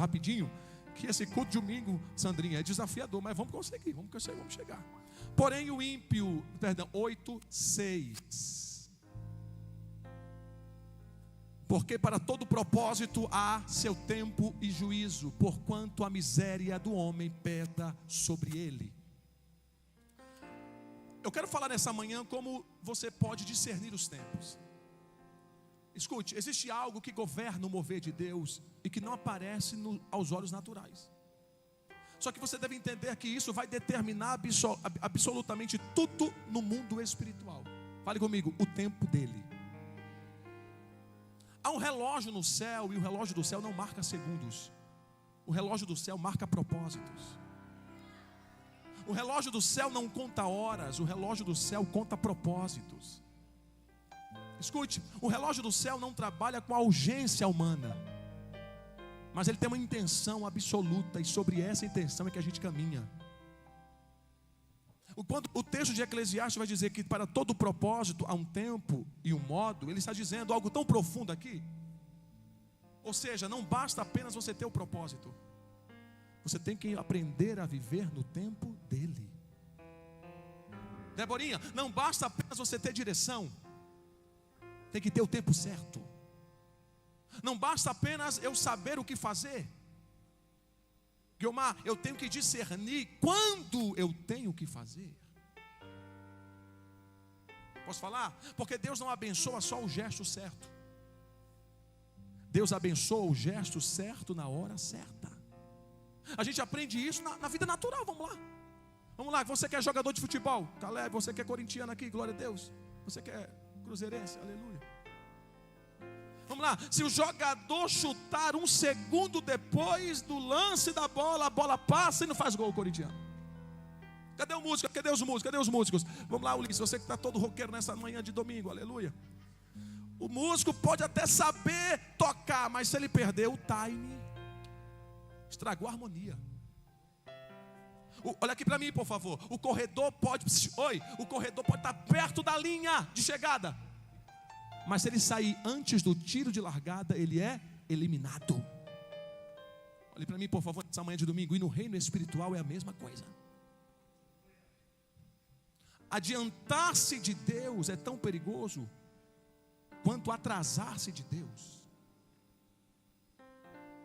rapidinho, que esse culto de domingo, Sandrinha, é desafiador, mas vamos conseguir, vamos chegar. Porém o ímpio, 8:6. Porque para todo propósito há seu tempo e juízo, porquanto a miséria do homem pesa sobre ele. Eu quero falar nessa manhã como você pode discernir os tempos. Escute, existe algo que governa o mover de Deus e que não aparece aos olhos naturais. Só que você deve entender que isso vai determinar absolutamente tudo no mundo espiritual. Fale comigo, o tempo dele. Há um relógio no céu e o relógio do céu não marca segundos. O relógio do céu marca propósitos. O relógio do céu não conta horas, o relógio do céu conta propósitos. Escute, o relógio do céu não trabalha com a urgência humana, mas ele tem uma intenção absoluta, e sobre essa intenção é que a gente caminha. Quando o texto de Eclesiastes vai dizer que para todo propósito há um tempo e um modo, ele está dizendo algo tão profundo aqui. Ou seja, não basta apenas você ter o propósito, você tem que aprender a viver no tempo dele. Deborinha, não basta apenas você ter direção, tem que ter o tempo certo. Não basta apenas eu saber o que fazer. Guilmar, eu tenho que discernir quando eu tenho que fazer. Posso falar? Porque Deus não abençoa só o gesto certo. Deus abençoa o gesto certo na hora certa. A gente aprende isso na vida natural, vamos lá. Vamos lá, você que é jogador de futebol, Caleb, você que é corintiano aqui, glória a Deus. Você que é cruzeirense, aleluia. Vamos lá, se o jogador chutar um segundo depois do lance da bola, a bola passa e não faz gol, o corintiano. Cadê o músico? Cadê os músicos? Cadê os músicos? Vamos lá, Ulisses, você que está todo roqueiro nessa manhã de domingo, aleluia. O músico pode até saber tocar, mas se ele perder o time, estragou a harmonia. Olha aqui para mim, por favor. O corredor pode estar perto da linha de chegada, mas se ele sair antes do tiro de largada, ele é eliminado. Olhe para mim, por favor, essa manhã de domingo. E no reino espiritual é a mesma coisa. Adiantar-se de Deus é tão perigoso quanto atrasar-se de Deus.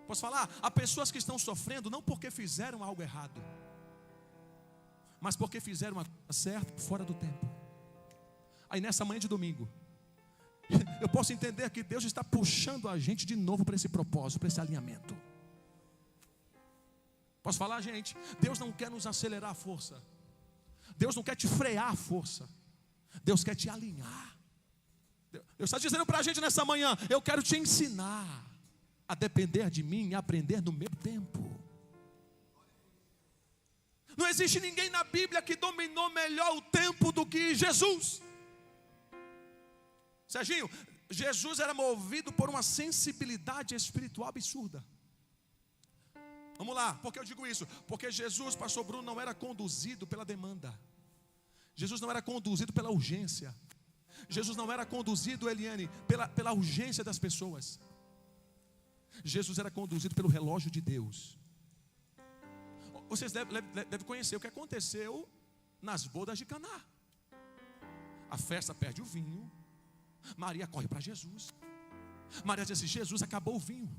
Posso falar? Há pessoas que estão sofrendo não porque fizeram algo errado, mas porque fizeram a coisa certa fora do tempo. Aí nessa manhã de domingo, eu posso entender que Deus está puxando a gente de novo para esse propósito, para esse alinhamento. Posso falar, gente? Deus não quer nos acelerar a força. Deus não quer te frear a força. Deus quer te alinhar. Deus está dizendo para a gente nessa manhã: eu quero te ensinar a depender de mim e aprender no meu tempo. Não existe ninguém na Bíblia que dominou melhor o tempo do que Jesus. Serginho, Jesus era movido por uma sensibilidade espiritual absurda. Vamos lá, por que eu digo isso? Porque Jesus, pastor Bruno, não era conduzido pela demanda. Jesus não era conduzido pela urgência. Jesus não era conduzido, Eliane, pela urgência das pessoas. Jesus era conduzido pelo relógio de Deus. Vocês devem conhecer o que aconteceu nas bodas de Caná. A festa perde o vinho. Maria corre para Jesus. Maria diz assim: Jesus, acabou o vinho.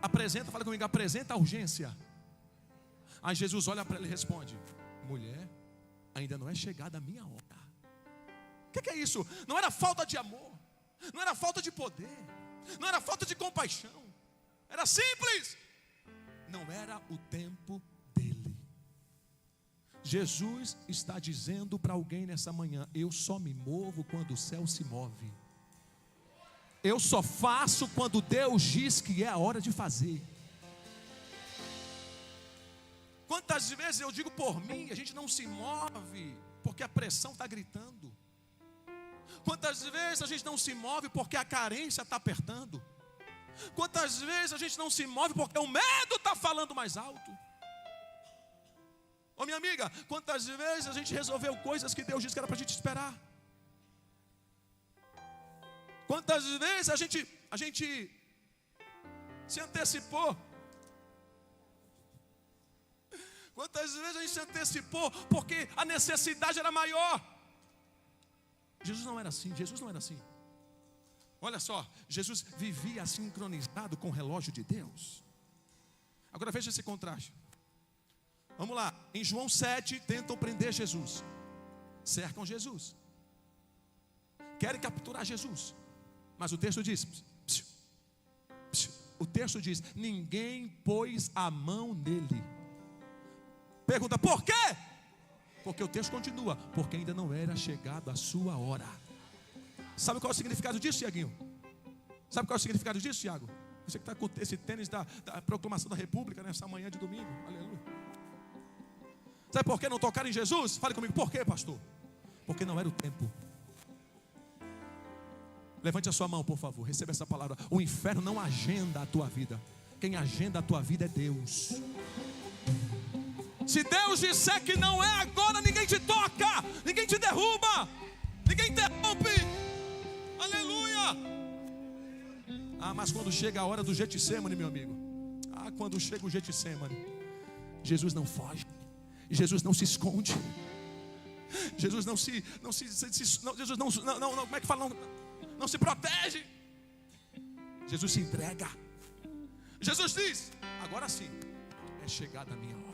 Apresenta, fala comigo, apresenta a urgência. Aí Jesus olha para ela e responde: mulher, ainda não é chegada a minha hora. O que é isso? Não era falta de amor, não era falta de poder, não era falta de compaixão. Era simples. Não era o tempo dele. Jesus está dizendo para alguém nessa manhã: eu só me movo quando o céu se move. Eu só faço quando Deus diz que é a hora de fazer. Quantas vezes eu digo por mim, a gente não se move porque a pressão está gritando. Quantas vezes a gente não se move porque a carência está apertando. Quantas vezes a gente não se move porque o medo está falando mais alto. Ô minha amiga, quantas vezes a gente resolveu coisas que Deus disse que era para a gente esperar. Quantas vezes a gente Se antecipou. Quantas vezes a gente se antecipou porque a necessidade era maior? Jesus não era assim, Jesus não era assim. Olha só, Jesus vivia sincronizado com o relógio de Deus. Agora veja esse contraste. Vamos lá, em João 7, tentam prender Jesus. Cercam Jesus. Querem capturar Jesus. Mas o texto diz, o texto diz, ninguém pôs a mão nele. Pergunta, por quê? Porque o texto continua, porque ainda não era chegado a sua hora. Sabe qual é o significado disso, Tiaguinho? Sabe qual é o significado disso, Tiago? Você que está com esse tênis da proclamação da República nessa manhã de domingo. Aleluia. Sabe por que não tocaram em Jesus? Fale comigo, por quê, pastor? Porque não era o tempo. Levante a sua mão, por favor, receba essa palavra. O inferno não agenda a tua vida. Quem agenda a tua vida é Deus. Se Deus disser que não é agora, ninguém te toca, ninguém te derruba, ninguém interrompe. Aleluia. Mas quando chega a hora do Getsemane, meu amigo, quando chega o Getsemane, Jesus não foge, Jesus não se esconde, Jesus não se Jesus não, como é que fala? Não se protege. Jesus se entrega. Jesus diz, agora sim, é chegada a minha hora.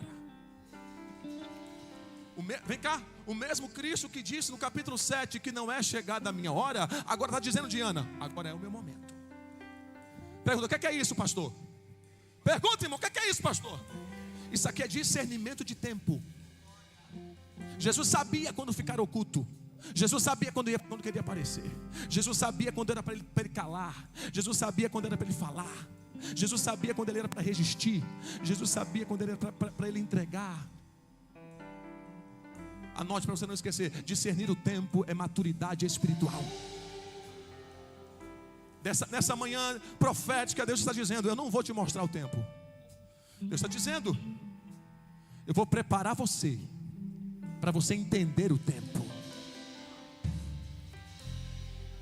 Vem cá, o mesmo Cristo que disse no capítulo 7 que não é chegada a minha hora, agora está dizendo, Diana, agora é o meu momento. Pergunta, o que é isso, pastor? Pergunta, irmão, o que é isso, pastor? Isso aqui é discernimento de tempo. Jesus sabia quando ficar oculto. Jesus sabia quando queria aparecer. Jesus sabia quando era para ele calar. Jesus sabia quando era para ele falar. Jesus sabia quando ele era para resistir. Jesus sabia quando ele era para ele entregar. Anote para você não esquecer, discernir o tempo é maturidade espiritual. Nessa manhã profética, Deus está dizendo, eu não vou te mostrar o tempo. Deus está dizendo, eu vou preparar você para você entender o tempo.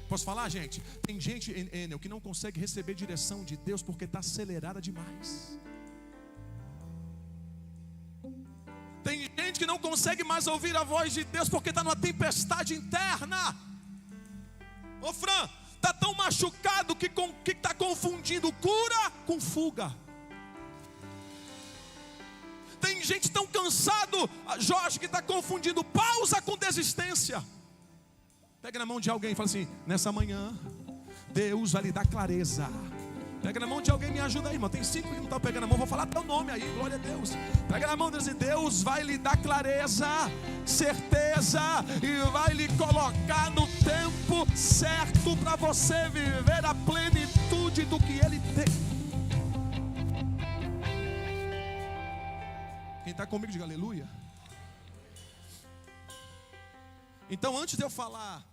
Posso falar, gente? Tem gente, Enel, que não consegue receber direção de Deus porque está acelerada demais. Tem gente que não consegue mais ouvir a voz de Deus porque está numa tempestade interna. Ô Fran, está tão machucado que está confundindo cura com fuga. Tem gente tão cansado, Jorge, que está confundindo pausa com desistência. Pega na mão de alguém e fala assim, nessa manhã Deus vai lhe dar clareza. Pega na mão de alguém e me ajuda aí, irmão. Tem 5 que não estão pegando na mão, vou falar teu nome aí, glória a Deus. Pega na mão deles e Deus vai lhe dar clareza, certeza, e vai lhe colocar no tempo certo para você viver a plenitude do que Ele tem. Quem está comigo diga aleluia. Então, antes de eu falar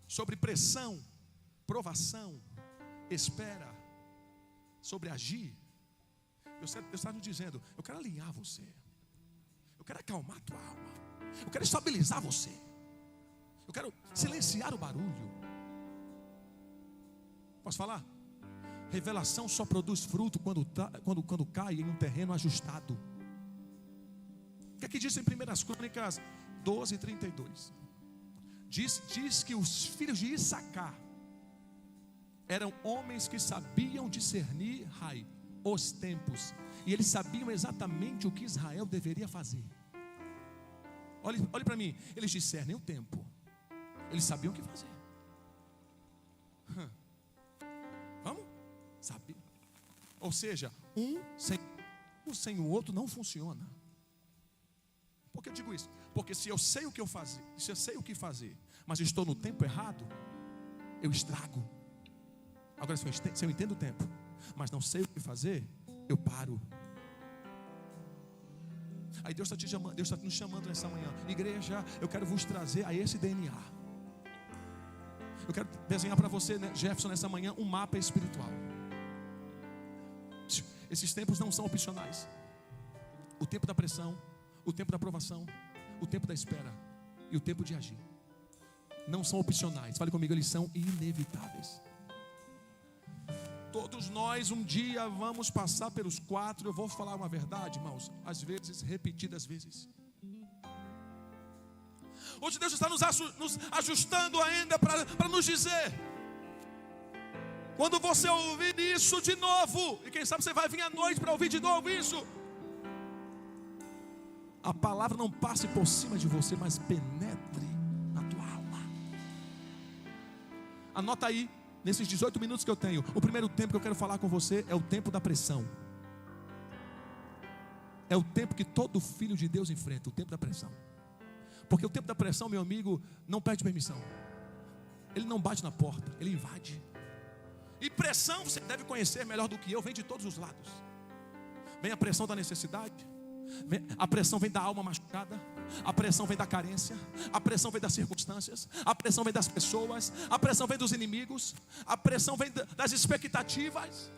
sobre pressão, provação, espera, sobre agir, Deus está nos dizendo, eu quero alinhar você, eu quero acalmar a tua alma, eu quero estabilizar você, eu quero silenciar o barulho. Posso falar? Revelação só produz fruto quando cai em um terreno ajustado. O que é que diz em 1 Crônicas 12:32? Diz que os filhos de Issacar eram homens que sabiam discernir os tempos. E eles sabiam exatamente o que Israel deveria fazer. Olhe para mim. Eles discernem o tempo. Eles sabiam o que fazer. Vamos? Sabe? Ou seja, um sem o outro não funciona. Por que eu digo isso? Porque se eu sei o que fazer, mas estou no tempo errado, eu estrago. Agora, se eu entendo o tempo, mas não sei o que fazer, eu paro. Aí Deus está te chamando, Deus está nos chamando nessa manhã. Igreja, eu quero vos trazer a esse DNA. Eu quero desenhar para você, Jefferson, nessa manhã, um mapa espiritual. Esses tempos não são opcionais. O tempo da pressão, o tempo da aprovação, o tempo da espera e o tempo de agir não são opcionais. Fale comigo, eles são inevitáveis. Todos nós um dia vamos passar pelos 4. Eu vou falar uma verdade, irmãos, às vezes, repetidas vezes. Hoje Deus está nos ajustando ainda para nos dizer: quando você ouvir isso de novo, e quem sabe você vai vir à noite para ouvir de novo isso, a palavra não passe por cima de você, mas penetre na tua alma. Anota aí, nesses 18 minutos que eu tenho, o primeiro tempo que eu quero falar com você é o tempo da pressão. É o tempo que todo filho de Deus enfrenta, o tempo da pressão. Porque o tempo da pressão, meu amigo, não pede permissão. Ele não bate na porta, ele invade. E pressão, você deve conhecer melhor do que eu, vem de todos os lados. Vem a pressão da necessidade, a pressão vem da alma machucada, a pressão vem da carência, a pressão vem das circunstâncias, a pressão vem das pessoas, a pressão vem dos inimigos, a pressão vem das expectativas.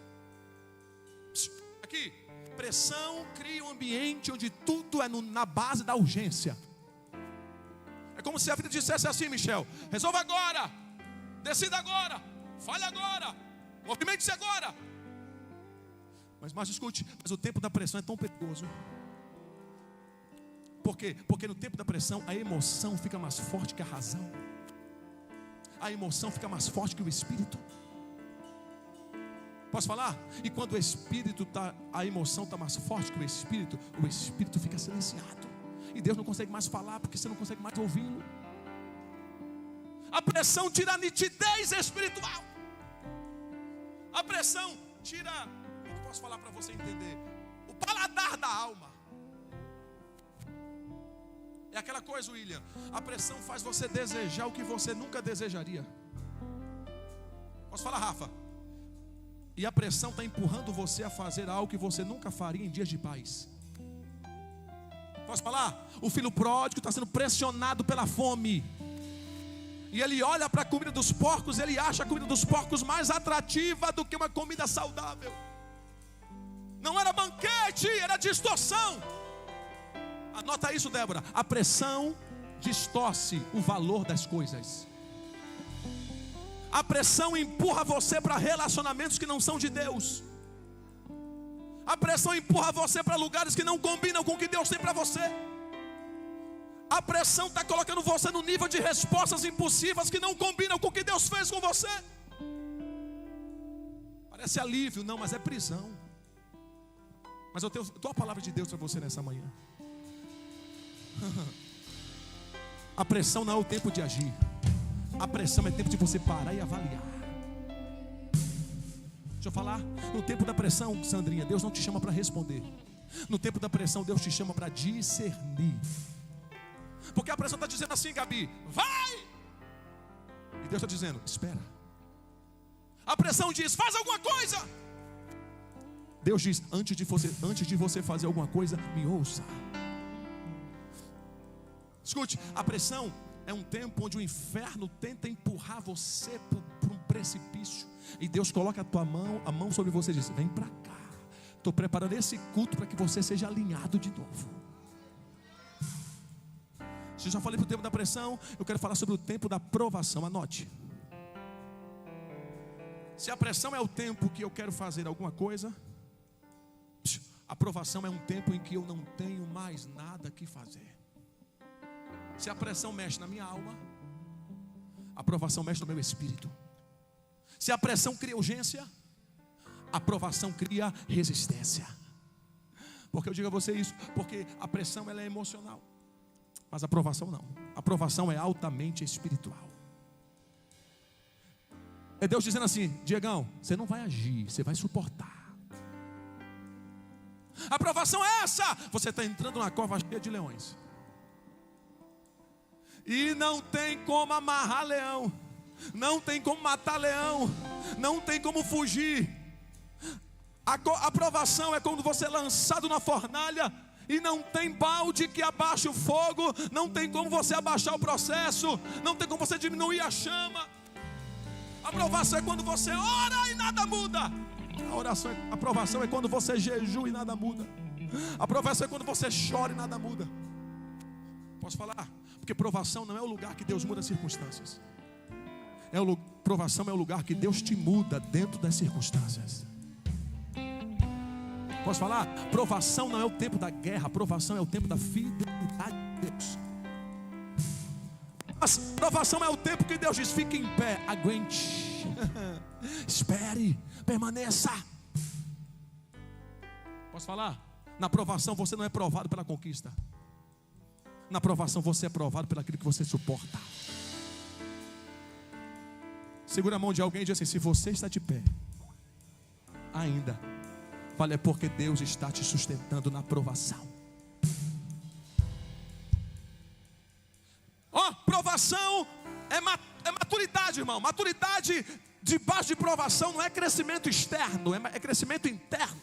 Aqui, pressão cria um ambiente onde tudo é na base da urgência. É como se a vida dissesse assim: Michel, resolva agora, decida agora, fale agora, movimente-se agora. Mas escute, mas o tempo da pressão é tão perigoso. Por quê? Porque no tempo da pressão a emoção fica mais forte que a razão. A emoção fica mais forte que o espírito. Posso falar? E quando o espírito a emoção está mais forte que o espírito fica silenciado. E Deus não consegue mais falar, porque você não consegue mais ouvi-lo. A pressão tira a nitidez espiritual. A pressão tira, como posso falar para você entender? O paladar da alma. É aquela coisa, William, a pressão faz você desejar o que você nunca desejaria. Posso falar, Rafa? E a pressão está empurrando você a fazer algo que você nunca faria em dias de paz. Posso falar? O filho pródigo está sendo pressionado pela fome. E ele olha para a comida dos porcos, ele acha a comida dos porcos mais atrativa do que uma comida saudável. Não era banquete, era distorção. Anota isso, Débora. A pressão distorce o valor das coisas. A pressão empurra você para relacionamentos que não são de Deus. A pressão empurra você para lugares que não combinam com o que Deus tem para você. A pressão está colocando você no nível de respostas impulsivas que não combinam com o que Deus fez com você. Parece alívio, não, mas é prisão. Mas eu tenho a palavra de Deus para você nessa manhã. A pressão não é o tempo de agir. A pressão é tempo de você parar e avaliar. Deixa eu falar. No tempo da pressão, Sandrinha, Deus não te chama para responder. No tempo da pressão, Deus te chama para discernir. Porque a pressão está dizendo assim, Gabi, vai! E Deus está dizendo, espera. A pressão diz, faz alguma coisa. Deus diz, antes de você fazer alguma coisa, me ouça. Escute, a pressão é um tempo onde o inferno tenta empurrar você para um precipício. E Deus coloca a mão sobre você e diz, vem para cá. Estou preparando esse culto para que você seja alinhado de novo. Se eu já falei para o tempo da pressão, eu quero falar sobre o tempo da provação. Anote. Se a pressão é o tempo que eu quero fazer alguma coisa, a provação é um tempo em que eu não tenho mais nada que fazer. Se a pressão mexe na minha alma, a provação mexe no meu espírito. Se a pressão cria urgência, a provação cria resistência. Porque eu digo a você isso, porque a pressão ela é emocional, mas a provação não. A provação é altamente espiritual. É Deus dizendo assim, Diegão, você não vai agir, você vai suportar. A provação é essa, você está entrando numa cova cheia de leões. E não tem como amarrar leão, não tem como matar leão, não tem como fugir. A provação é quando você é lançado na fornalha e não tem balde que abaixe o fogo, não tem como você abaixar o processo, não tem como você diminuir a chama. A provação é quando você ora e nada muda. A provação é quando você jejua e nada muda. A provação é quando você chora e nada muda. Posso falar? Porque provação não é o lugar que Deus muda as circunstâncias. Provação é o lugar que Deus te muda dentro das circunstâncias. Posso falar? Provação não é o tempo da guerra, provação é o tempo da fidelidade de Deus. Mas provação é o tempo que Deus diz: fique em pé, aguente, espere, permaneça. Posso falar? Na provação você não é provado pela conquista. Na provação você é provado pelo aquilo que você suporta. Segura a mão de alguém e diz assim: se você está de pé ainda, fale, é porque Deus está te sustentando na provação. Provação é maturidade, irmão. Maturidade debaixo de provação não é crescimento externo, é crescimento interno.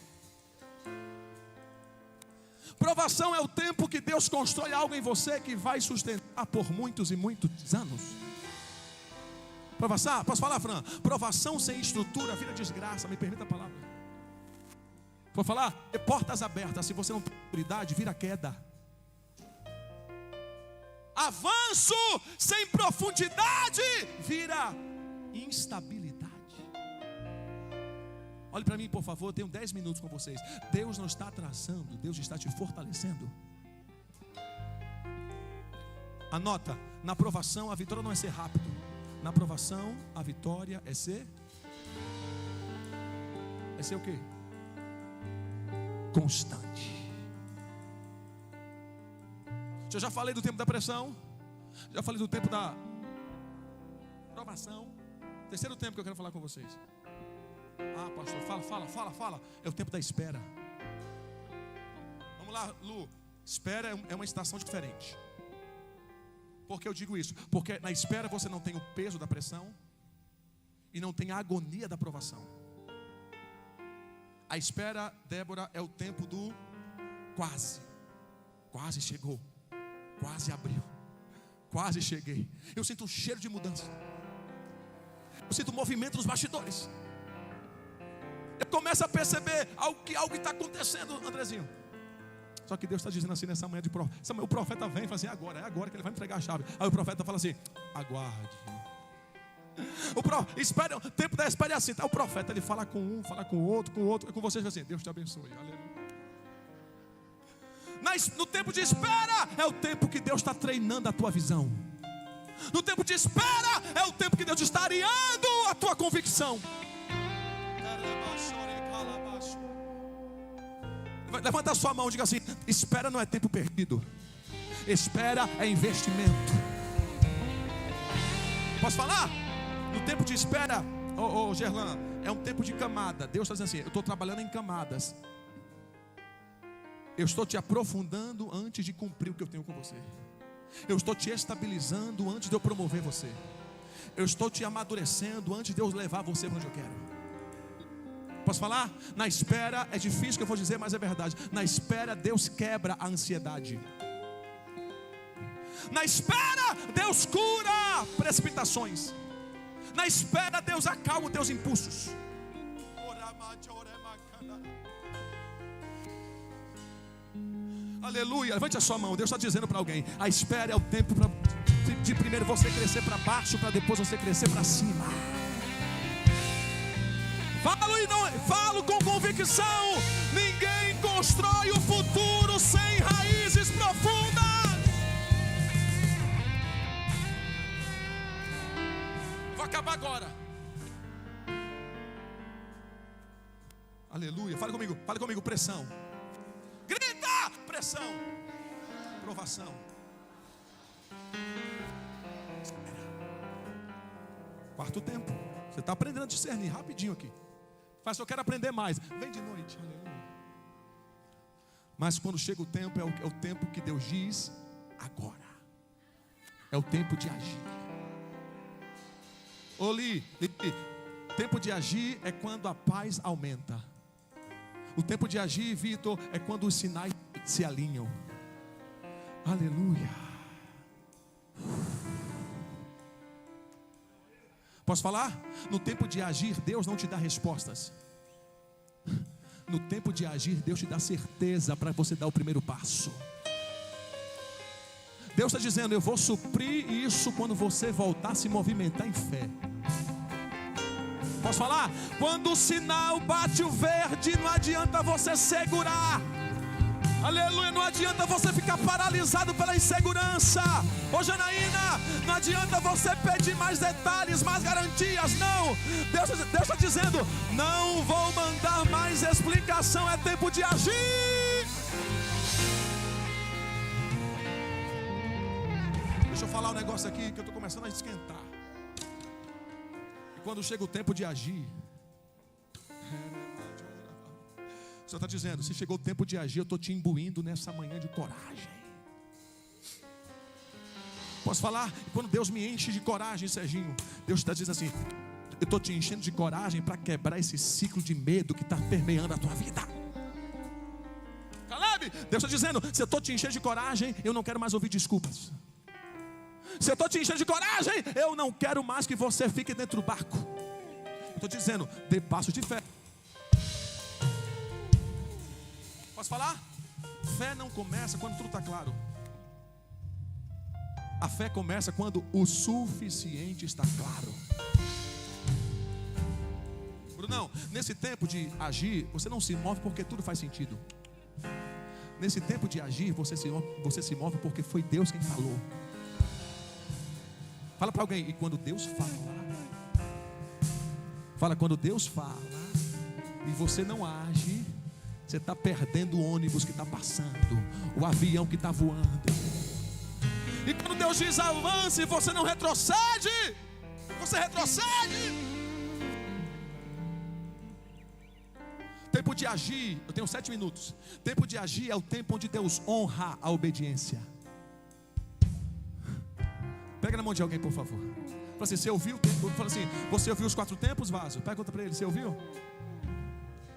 Provação é o tempo que Deus constrói algo em você que vai sustentar por muitos e muitos anos. Provação, posso falar, Fran? Provação sem estrutura vira desgraça, me permita a palavra. Vou falar? É portas abertas, se você não tem maturidade, vira queda. Avanço sem profundidade vira instabilidade. Olhe para mim, por favor, eu tenho 10 minutos com vocês. Deus não está atrasando, Deus está te fortalecendo. Anota, na provação a vitória não é ser rápido. Na provação a vitória é ser o quê? Constante. Eu já falei do tempo da pressão, já falei do tempo da provação. Terceiro tempo que eu quero falar com vocês. Pastor, fala. É o tempo da espera. Vamos lá, Lu. Espera é uma estação diferente. Por que eu digo isso? Porque na espera você não tem o peso da pressão e não tem a agonia da provação. A espera, Débora, é o tempo do quase. Quase chegou. Quase abriu. Quase cheguei. Eu sinto um cheiro de mudança. Eu sinto movimento nos bastidores. Eu começo a perceber algo está acontecendo, Andrezinho. Só que Deus está dizendo assim nessa manhã de profeta. O profeta vem e fala assim: é agora que ele vai entregar a chave. Aí o profeta fala assim: aguarde. Espera, o tempo da espera é assim. O profeta ele fala com um, fala com o outro, e com vocês assim: Deus te abençoe. Aleluia. No tempo de espera é o tempo que Deus está treinando a tua visão. No tempo de espera é o tempo que Deus está areando a tua convicção. Levanta a sua mão e diga assim: espera não é tempo perdido, espera é investimento. Posso falar? No tempo de espera, Gerlan, é um tempo de camada. Deus está dizendo assim: eu estou trabalhando em camadas. Eu estou te aprofundando antes de cumprir o que eu tenho com você. Eu estou te estabilizando antes de eu promover você. Eu estou te amadurecendo antes de eu levar você para onde eu quero. Posso falar? Na espera, é difícil que eu vou dizer, mas é verdade. Na espera, Deus quebra a ansiedade. Na espera, Deus cura precipitações. Na espera, Deus acalma os teus impulsos. Aleluia, levante a sua mão. Deus está dizendo para alguém: a espera é o tempo de primeiro você crescer para baixo, para depois você crescer para cima. Falo com convicção. Ninguém constrói o futuro sem raízes profundas. Vou acabar agora. Aleluia, fale comigo, pressão. Grita, pressão, provação. Quarto tempo. Você está aprendendo a discernir rapidinho aqui. Faz, eu quero aprender mais. Vem de noite. Aleluia. Mas quando chega o tempo, é o tempo que Deus diz: agora. É o tempo de agir. Tempo de agir é quando a paz aumenta. O tempo de agir, Vitor, é quando os sinais se alinham. Aleluia. Posso falar? No tempo de agir, Deus não te dá respostas. No tempo de agir, Deus te dá certeza para você dar o primeiro passo. Deus está dizendo: eu vou suprir isso quando você voltar a se movimentar em fé. Posso falar? Quando o sinal bate o verde, não adianta você segurar. Aleluia, não adianta você ficar paralisado pela insegurança. Ô Janaína, não adianta você pedir mais detalhes, mais garantias. Não, Deus está dizendo: não vou mandar mais explicação, é tempo de agir. Deixa eu falar um negócio aqui que eu estou começando a esquentar. E quando chega o tempo de agir, o Senhor está dizendo: se chegou o tempo de agir, eu estou te imbuindo nessa manhã de coragem. Posso falar? E quando Deus me enche de coragem, Serginho, Deus está dizendo assim: eu estou te enchendo de coragem para quebrar esse ciclo de medo que está permeando a tua vida. Caleb, Deus está dizendo: se eu estou te enchendo de coragem, eu não quero mais ouvir desculpas. Se eu estou te enchendo de coragem, eu não quero mais que você fique dentro do barco. Estou dizendo: dê passo de fé. Posso falar? Fé não começa quando tudo está claro. A fé começa quando o suficiente está claro. Brunão, nesse tempo de agir, você não se move porque tudo faz sentido. Nesse tempo de agir, você se move porque foi Deus quem falou. Fala para alguém: e quando Deus fala, quando Deus fala e você não age, você está perdendo o ônibus que está passando, o avião que está voando. E quando Deus diz avance, você não retrocede, você retrocede. Tempo de agir, eu tenho 7 minutos. Tempo de agir é o tempo onde Deus honra a obediência. Pega na mão de alguém, por favor. Fala assim: você ouviu? Fala assim: você ouviu os 4 tempos, vaso? Pergunta para ele: você ouviu?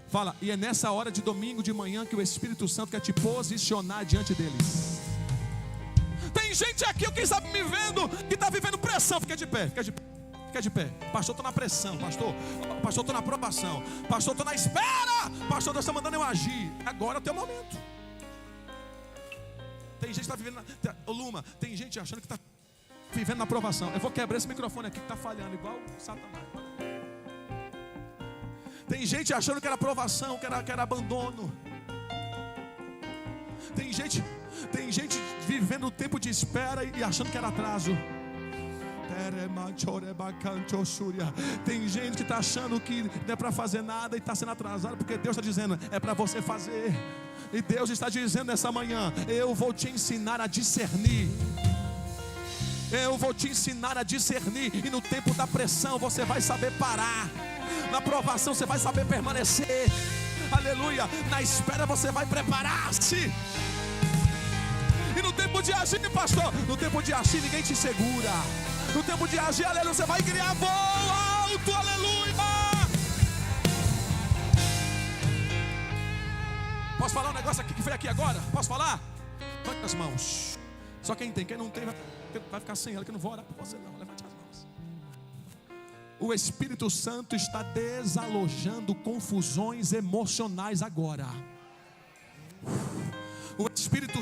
Fala: e é nessa hora de domingo de manhã que o Espírito Santo quer te posicionar diante deles. Tem gente aqui, quem sabe me vendo, que está vivendo pressão. Fica de pé, fica de pé, fica de pé. Pastor, estou na pressão. Pastor, estou na aprovação. Pastor, estou na espera. Pastor, Deus está mandando eu agir. Agora é o teu momento. Tem gente que está vivendo Luma, tem gente achando que está vivendo na aprovação. Eu vou quebrar esse microfone aqui que está falhando igual o Satanás. Tem gente achando que era aprovação, que era abandono. Tem gente vivendo o tempo de espera e achando que era atraso. Tem gente que está achando que não é para fazer nada e está sendo atrasado, porque Deus está dizendo: é para você fazer. E Deus está dizendo nessa manhã: eu vou te ensinar a discernir. Eu vou te ensinar a discernir. E no tempo da pressão você vai saber parar. Na provação você vai saber permanecer. Aleluia. Na espera você vai preparar-se. E no tempo de agir, pastor, no tempo de agir ninguém te segura. No tempo de agir, aleluia, você vai criar voo alto, aleluia. Posso falar um negócio aqui que foi aqui agora? Posso falar? Levante as mãos. Só quem tem, quem não tem vai ficar sem ela, que eu não vou orar por você não. Levante as mãos. O Espírito Santo está desalojando confusões emocionais agora. O Espírito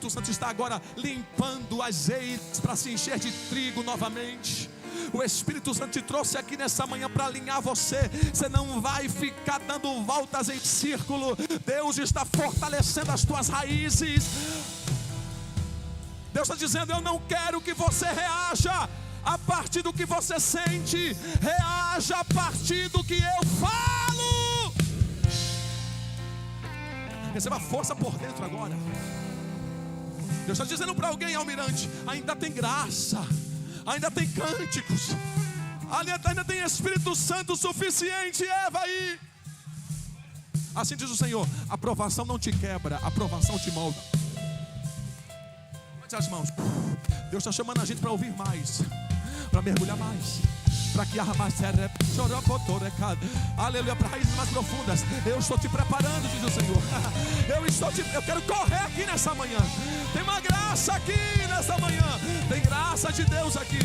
Santo está agora limpando azeites para se encher de trigo novamente. O Espírito Santo te trouxe aqui nessa manhã para alinhar você. Você não vai ficar dando voltas em círculo. Deus está fortalecendo as tuas raízes. Deus está dizendo: eu não quero que você reaja a partir do que você sente. Reaja a partir do que eu falo. Receba força por dentro agora. Deus está dizendo para alguém: Almirante, ainda tem graça, ainda tem cânticos, ainda tem Espírito Santo suficiente. Vai aí. Assim diz o Senhor: a aprovação não te quebra, a aprovação te molda. Levante as mãos. Deus está chamando a gente para ouvir mais, para mergulhar mais, para que aleluia, para raízes mais profundas. Eu estou te preparando, diz o Senhor. Eu quero correr aqui nessa manhã. Tem uma graça aqui nessa manhã. Tem graça de Deus aqui.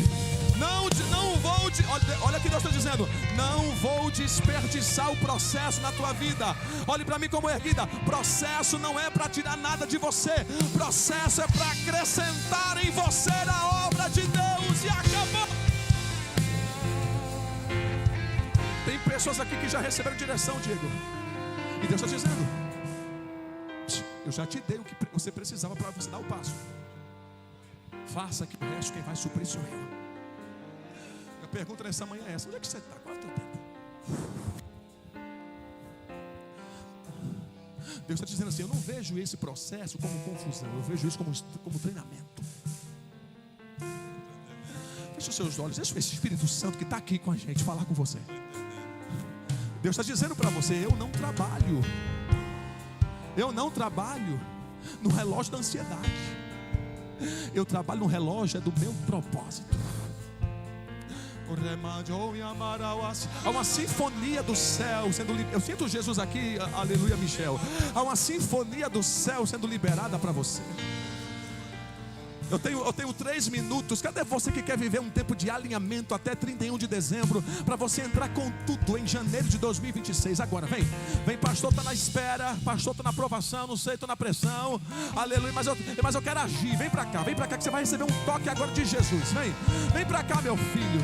Olha o que Deus está dizendo: não vou desperdiçar o processo na tua vida. Olhe para mim como erguida. Processo não é para tirar nada de você. Processo é para acrescentar em você a obra de Deus. E acabou. pessoas aqui que já receberam direção, Diego. E Deus está dizendo: eu já te dei o que você precisava para você dar o passo. Faça que o resto quem vai suprir sou eu. A pergunta nessa manhã é essa: onde é que você está? Qual é o teu tempo? Deus está dizendo assim: eu não vejo esse processo como confusão, eu vejo isso como treinamento. Feche os seus olhos, deixa o Espírito Santo que está aqui com a gente falar com você. Deus está dizendo para você: eu não trabalho no relógio da ansiedade, eu trabalho no relógio do meu propósito. Há uma sinfonia do céu sendo liberada. Eu sinto Jesus aqui, aleluia, Michel. Há uma sinfonia do céu sendo liberada para você. Eu tenho 3 minutos. Cadê você que quer viver um tempo de alinhamento até 31 de dezembro, para você entrar com tudo em janeiro de 2026? Agora, vem, pastor, está na espera, pastor, está na aprovação, não sei, estou na pressão, aleluia, mas eu quero agir. Vem para cá que você vai receber um toque agora de Jesus. Vem para cá, meu filho.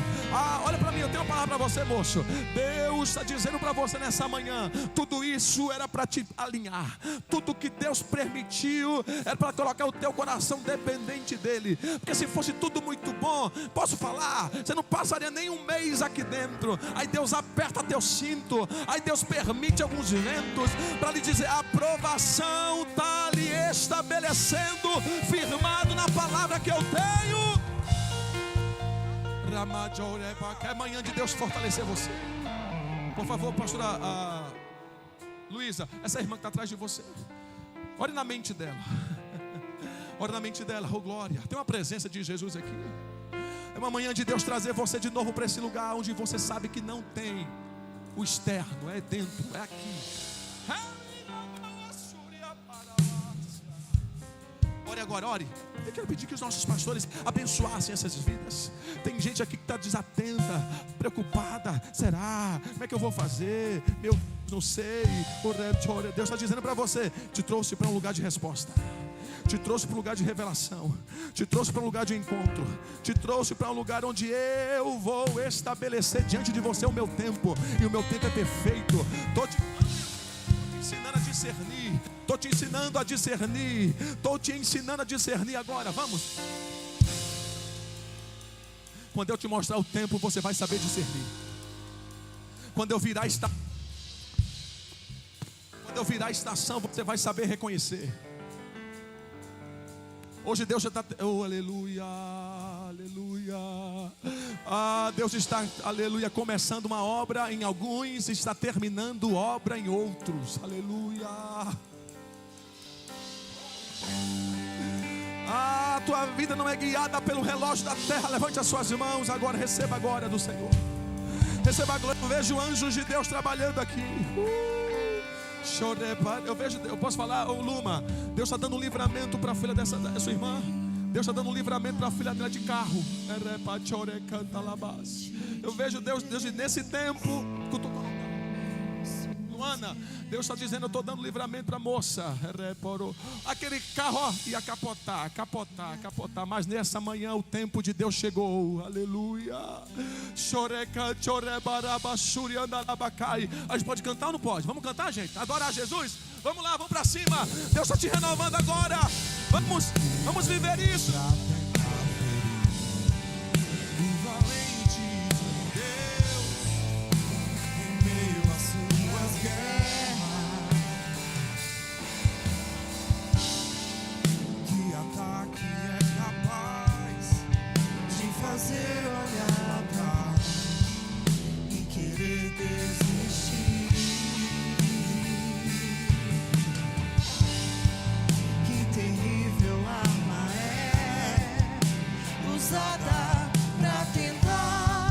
Olha para mim, eu tenho uma palavra para você, moço. Deus está dizendo para você nessa manhã: tudo isso era para te alinhar, tudo que Deus permitiu era para colocar o teu coração dependente dele, porque se fosse tudo muito bom, posso falar, você não passaria nem um mês aqui dentro. Aí Deus aperta teu cinto, aí Deus permite alguns ventos para lhe dizer: a aprovação está lhe estabelecendo, firmado na palavra que eu tenho. É manhã de Deus fortalecer você. Por favor, pastora Luísa, essa irmã que está atrás de você, ore na mente dela. Ora na mente dela: oh glória, tem uma presença de Jesus aqui. É uma manhã de Deus trazer você de novo para esse lugar onde você sabe que não tem o externo, é dentro, é aqui. Ore agora, ore. Eu quero pedir que os nossos pastores abençoassem essas vidas. Tem gente aqui que está desatenta, preocupada: será? Como é que eu vou fazer? Meu Deus, não sei. Deus está dizendo para você: te trouxe para um lugar de resposta, te trouxe para um lugar de revelação, te trouxe para um lugar de encontro, te trouxe para um lugar onde eu vou estabelecer diante de você o meu tempo, e o meu tempo é perfeito. Estou te ensinando a discernir, estou te ensinando a discernir, estou te ensinando a discernir agora. Vamos. Quando eu te mostrar o tempo, você vai saber discernir. Quando eu virar a estação, você vai saber reconhecer. Hoje Deus já está, oh aleluia, aleluia. Deus está, aleluia, começando uma obra em alguns, está terminando obra em outros, aleluia. A tua vida não é guiada pelo relógio da terra. Levante as suas mãos agora, receba a glória do Senhor. Receba a glória. Eu vejo anjos de Deus trabalhando aqui. Eu posso falar, Luma, Deus está dando um livramento para a filha dessa sua irmã. Deus está dando um livramento para a filha dela de carro. Eu vejo Deus nesse tempo. Luana, Deus está dizendo: eu estou dando livramento para a moça. Aquele carro ia capotar. Mas nessa manhã o tempo de Deus chegou. Aleluia. A gente pode cantar ou não pode? Vamos cantar, gente? Adorar Jesus? Vamos lá, vamos para cima. Deus está te renovando agora. Vamos viver isso.